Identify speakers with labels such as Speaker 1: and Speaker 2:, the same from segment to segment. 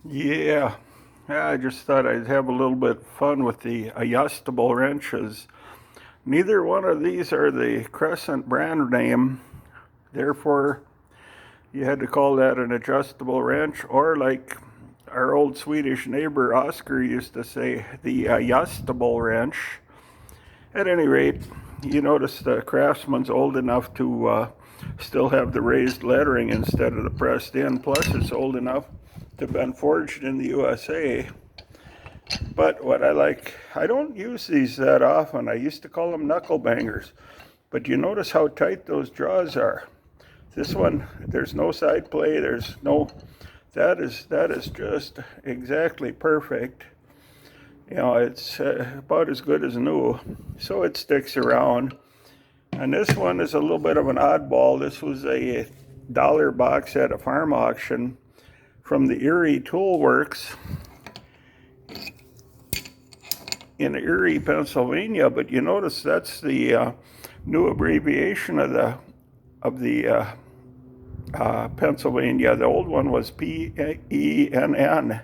Speaker 1: Yeah, I just thought I'd have a little bit of fun with the adjustable wrenches. Neither one of these are the Crescent brand name, therefore you had to call that an adjustable wrench, or like our old Swedish neighbor Oscar used to say, the adjustable wrench. At any rate, you notice the Craftsman's old enough to still have the raised lettering instead of the pressed in, plus it's old enough to have been forged in the USA. But what I like, I don't use these that often. I used to call them knuckle bangers. But you notice how tight those jaws are. This one, there's no side play. There's no, that is just exactly perfect. You know, it's about as good as new. So it sticks around. And this one is a little bit of an oddball. This was a dollar box at a farm auction from the Erie Tool Works in Erie, Pennsylvania, but you notice that's the new abbreviation of the Pennsylvania. The old one was PENN.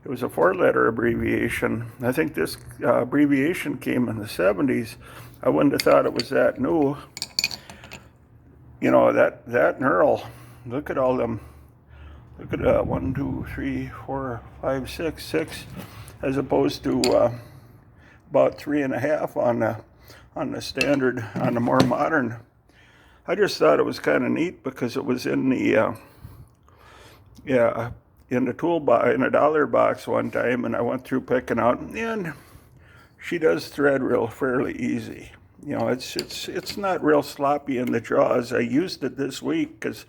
Speaker 1: It was a four-letter abbreviation. I think this abbreviation came in the 70s. I wouldn't have thought it was that new. You know, that knurl. Look at all them. Look at 1, 2, 3, 4, 5, 6, 6, as opposed to about 3.5 on the standard, on the more modern. I just thought it was kind of neat because it was in the in the tool box, in a dollar box one time, and I went through picking out, and she does thread real fairly easy. You know, it's not real sloppy in the jaws. I used it this week because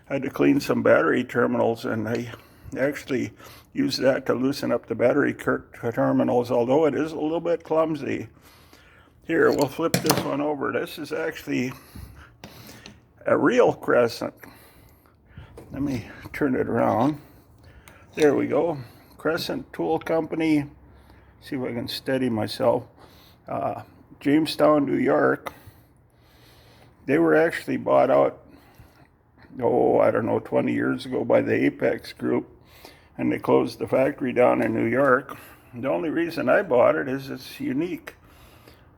Speaker 1: I had to clean some battery terminals, and I actually used that to loosen up the battery terminals, although it is a little bit clumsy. Here, we'll flip this one over. This is actually a real Crescent. Let me turn it around. There we go. Crescent Tool Company. See if I can steady myself. Jamestown, New York. They were actually bought out, I don't know, 20 years ago by the Apex Group, and they closed the factory down in New York. The only reason I bought it is it's unique.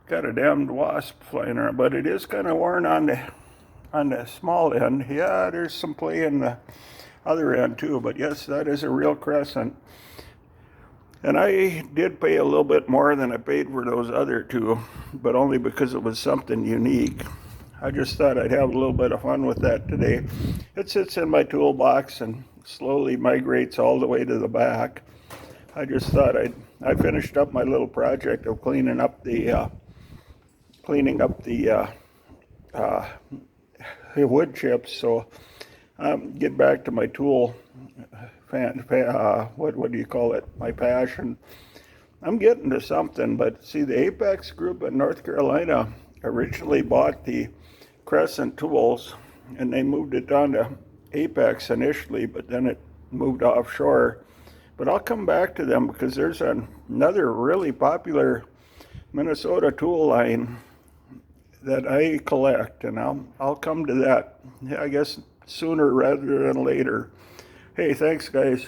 Speaker 1: Got a damned wasp flying around, but it is kind of worn on the small end. Yeah, there's some play in the other end too, but yes, that is a real Crescent. And I did pay a little bit more than I paid for those other two, but only because it was something unique. I just thought I'd have a little bit of fun with that today. It sits in my toolbox and slowly migrates all the way to the back. I just thought I finished up my little project of cleaning up the wood chips, so get back to my tool what do you call it, my passion. I'm getting to something, but see, the Apex Group in North Carolina originally bought the Crescent tools, and they moved it down to Apex initially, but then it moved offshore. But I'll come back to them because there's another really popular Minnesota tool line that I collect, and I'll come to that, I guess, sooner rather than later. Hey, thanks, guys.